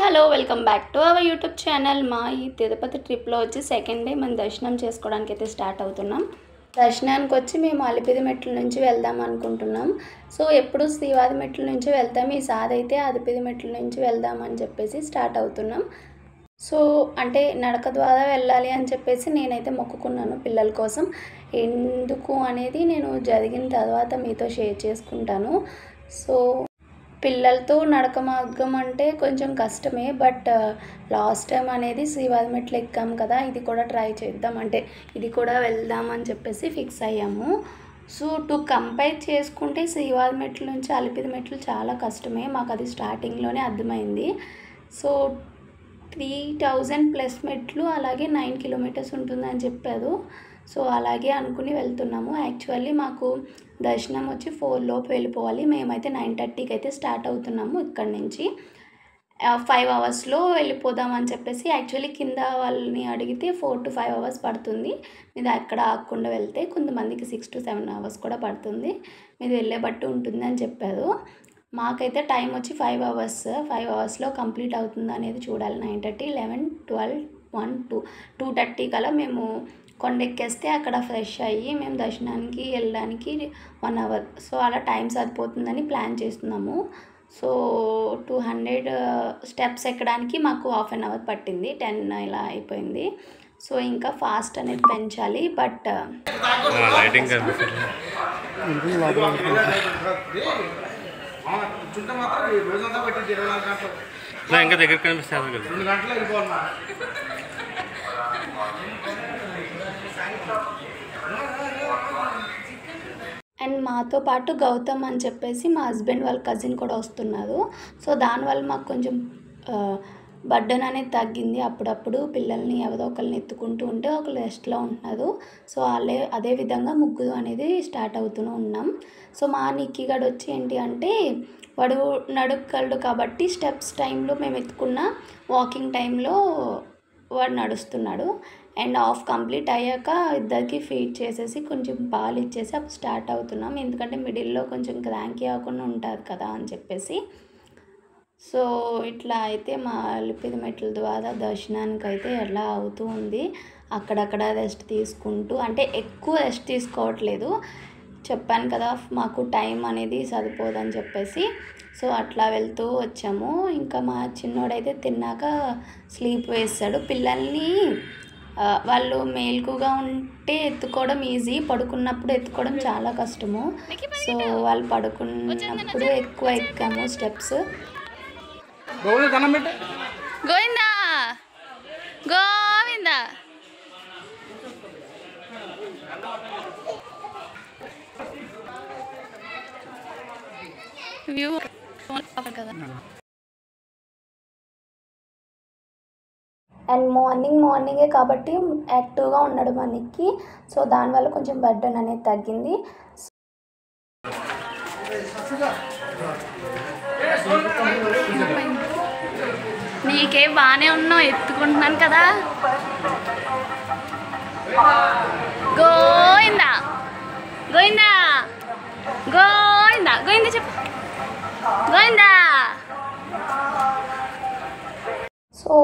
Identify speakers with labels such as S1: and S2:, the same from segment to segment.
S1: Hello welcome back to our YouTube channel. మా ఈ తిరుపతి ట్రిప్లో వచ్చి సెకండ్ డే మనం దర్శనం చేసుకోవడానికి అయితే స్టార్ట్ అవుతున్నాం. దర్శనానికి వచ్చి మేము అలిపిరి మెట్ల నుంచి వెళ్దాం అనుకుంటున్నాం. సో ఎప్పుడు శ్రీవారి మెట్ల నుంచి వెళ్తాం, ఈసారి అయితే అలిపిరి మెట్ల నుంచి వెళ్దామని చెప్పేసి స్టార్ట్ అవుతున్నాం. సో అంటే నడక ద్వారా వెళ్ళాలి అని చెప్పేసి నేనైతే మొక్కుకున్నాను పిల్లల కోసం. ఎందుకు అనేది నేను జరిగిన తర్వాత మీతో షేర్ చేసుకుంటాను. సో పిల్లలతో నడక మార్గం అంటే కొంచెం కష్టమే, బట్ లాస్ట్ టైం అనేది శ్రీవారి మెట్లు ఎక్కాం కదా, ఇది కూడా ట్రై చేద్దాం, అంటే ఇది కూడా వెళ్దామని చెప్పేసి ఫిక్స్ అయ్యాము. సో టు కంపేర్ చేసుకుంటే శ్రీవారి మెట్ల నుంచి అలిపిరి మెట్లు చాలా కష్టమే, మాకు అది స్టార్టింగ్లోనే అర్థమైంది. సో 3000+ మెట్లు, అలాగే 9 కిలోమీటర్స్ ఉంటుందని చెప్పారు. సో అలాగే అనుకుని వెళ్తున్నాము. యాక్చువల్లీ మాకు దర్శనం వచ్చి 4 లోపు వెళ్ళిపోవాలి, మేమైతే 9:30కి అయితే స్టార్ట్ అవుతున్నాము. ఇక్కడి నుంచి 5 అవర్స్లో వెళ్ళిపోదామని చెప్పేసి, యాక్చువల్లీ కింద వాళ్ళని అడిగితే 4 to 5 అవర్స్ పడుతుంది. మీరు అక్కడ ఆగకుండా వెళ్తే కొంతమందికి 6 to 7 అవర్స్ కూడా పడుతుంది, మీరు వెళ్ళే బట్టి ఉంటుంది అని చెప్పారు. మాకైతే టైం వచ్చి 5 అవర్స్, 5 అవర్స్లో కంప్లీట్ అవుతుంది అనేది చూడాలి. 9:30, 11, 12, 1, 2, 2:30 కల్లా మేము కొండెక్కేస్తే అక్కడ ఫ్రెష్ అయ్యి మేము దర్శనానికి వెళ్ళడానికి 1 అవర్. సో అలా టైం సరిపోతుందని ప్లాన్ చేస్తున్నాము. సో 200 స్టెప్స్ ఎక్కడానికి మాకు 1/2 అవర్ పట్టింది, 10 ఇలా అయిపోయింది. సో ఇంకా ఫాస్ట్ అనేది పెంచాలి, బట్
S2: ఇంకా దగ్గర కనిపిస్తుంది.
S1: అండ్ మాతో పాటు గౌతమ్ అని చెప్పేసి మా హస్బెండ్ వాళ్ళ కజిన్ కూడా వస్తున్నారు. సో దానివల్ల మాకు కొంచెం బర్డెన్ అనేది తగ్గింది. అప్పుడప్పుడు పిల్లల్ని ఎవరో ఒకరిని ఎత్తుకుంటూ ఉంటే ఒకరు రెస్ట్లో ఉంటున్నారు. సో అదే విధంగా ముగ్గురు అనేది స్టార్ట్ అవుతూనే ఉన్నాం. సో మా నిక్కిగాడు వచ్చి ఏంటి అంటే, వాడు నడుక్కలడు కాబట్టి స్టెప్స్ టైంలో మేము ఎత్తుకున్న వాకింగ్ టైంలో వాడు నడుస్తున్నాడు. అండ్ హాఫ్ కంప్లీట్ అయ్యాక ఇద్దరికి ఫీడ్ చేసేసి కొంచెం పాలు ఇచ్చేసి అప్పుడు స్టార్ట్ అవుతున్నాం, ఎందుకంటే మిడిల్లో కొంచెం క్రాంకీ అవ్వకుండా ఉంటుంది కదా అని చెప్పేసి. సో ఇట్లా అయితే మా అలిపిరి మెట్ల ద్వారా దర్శనానికి అయితే ఎలా అవుతూ ఉంది. అక్కడక్కడ రెస్ట్ తీసుకుంటూ, అంటే ఎక్కువ రెస్ట్ తీసుకోవట్లేదు, చెప్పాను కదా మాకు టైం అనేది సరిపోదని చెప్పేసి. సో అట్లా వెళ్తూ వచ్చాము. ఇంకా మా చిన్నోడైతే తిన్నాక స్లీప్ వేస్తాడు. పిల్లల్ని వాళ్ళు మేల్కుగా ఉంటే ఎత్తుకోవడం ఈజీ, పడుకున్నప్పుడు ఎత్తుకోవడం చాలా కష్టము. సో వాళ్ళు పడుకున్నప్పుడు ఎక్కువ ఎక్కాము స్టెప్స్.
S3: గోవిందా గోవిందా వ్యూ కదా.
S1: అండ్ మార్నింగే కాబట్టి యాక్టివ్గా ఉన్నాడు మనకి. సో దానివల్ల కొంచెం బర్డెన్ అనేది తగ్గింది.
S3: నీకే బాగానే ఉన్నావు, ఎత్తుకుంటున్నాను కదా. గోవిందా గోవిందా గోవిందా గోవిందా చెప్పు, గోవిందా.
S1: సో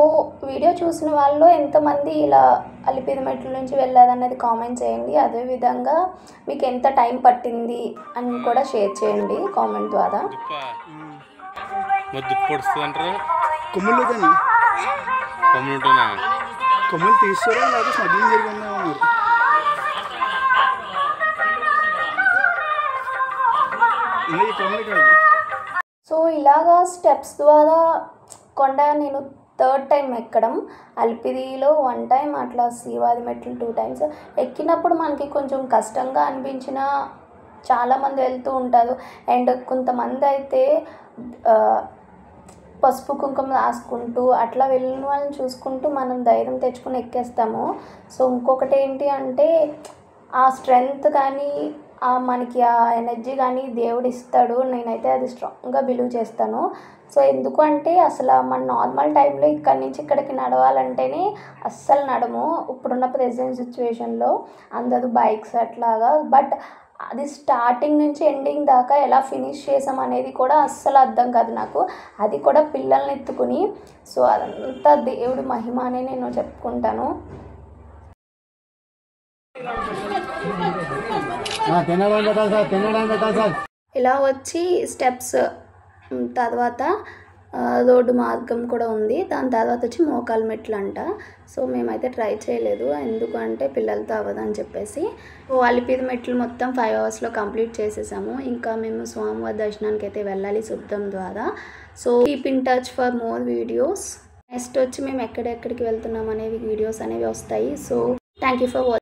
S1: వీడియో చూసిన వాళ్ళు ఎంతమంది ఇలా అలిపిరి మెట్ల నుంచి వెళ్ళారన్నది కామెంట్ చేయండి. అదేవిధంగా మీకు ఎంత టైం పట్టింది అని కూడా షేర్ చేయండి కామెంట్ ద్వారా.
S2: కొమ్ములు తీసుకోరా లేదా స్మగ్లింగ్ జరిగిందా?
S1: సో ఇలాగా స్టెప్స్ ద్వారా కొండ నేను 3rd టైం ఎక్కడం, అలిపిరిలో 1 టైం, అట్లా శ్రీవారి మెట్లు 2 టైమ్స్ ఎక్కినప్పుడు మనకి కొంచెం కష్టంగా అనిపించిన చాలామంది వెళ్తూ ఉంటారు. అండ్ కొంతమంది అయితే పసుపు కుంకుమ రాసుకుంటూ అట్లా వెళ్ళిన వాళ్ళని చూసుకుంటూ మనం ధైర్యం తెచ్చుకొని ఎక్కేస్తాము. సో ఇంకొకటి ఏంటి అంటే, ఆ స్ట్రెంగ్త్ కానీ మనకి ఆ ఎనర్జీ కానీ దేవుడు ఇస్తాడు. నేనైతే అది స్ట్రాంగ్గా బిలీవ్ చేస్తాను. సో ఎందుకు అంటే, అసలు మన నార్మల్ టైంలో ఇక్కడి నుంచి ఇక్కడికి నడవాలంటేనే అస్సలు నడము. ఇప్పుడున్న ప్రెజెంట్ సిచ్యువేషన్లో అందరూ బైక్స్ అట్లాగా, బట్ అది స్టార్టింగ్ నుంచి ఎండింగ్ దాకా ఎలా ఫినిష్ చేసాం అనేది కూడా అస్సలు అర్థం కాదు నాకు. అది కూడా పిల్లల్ని ఎత్తుకుని. సో అదంతా దేవుడి మహిమ అని నేను చెప్పుకుంటాను. ఇలా వచ్చి స్టెప్స్ తర్వాత రోడ్డు మార్గం కూడా ఉంది. దాని తర్వాత వచ్చి మోకాలు మెట్లు అంట. సో మేమైతే ట్రై చేయలేదు, ఎందుకంటే పిల్లలతో అవ్వదని చెప్పేసి. అలిపిరి మెట్లు మొత్తం 5 అవర్స్లో కంప్లీట్ చేసేసాము. ఇంకా మేము స్వామివారి దర్శనానికి అయితే వెళ్ళాలి శుద్ధం ద్వారా. So keep in touch for more videos. Next వచ్చి మేము ఎక్కడెక్కడికి వెళ్తున్నాం అనేవి వీడియోస్ అనేవి వస్తాయి. So thank you for watching.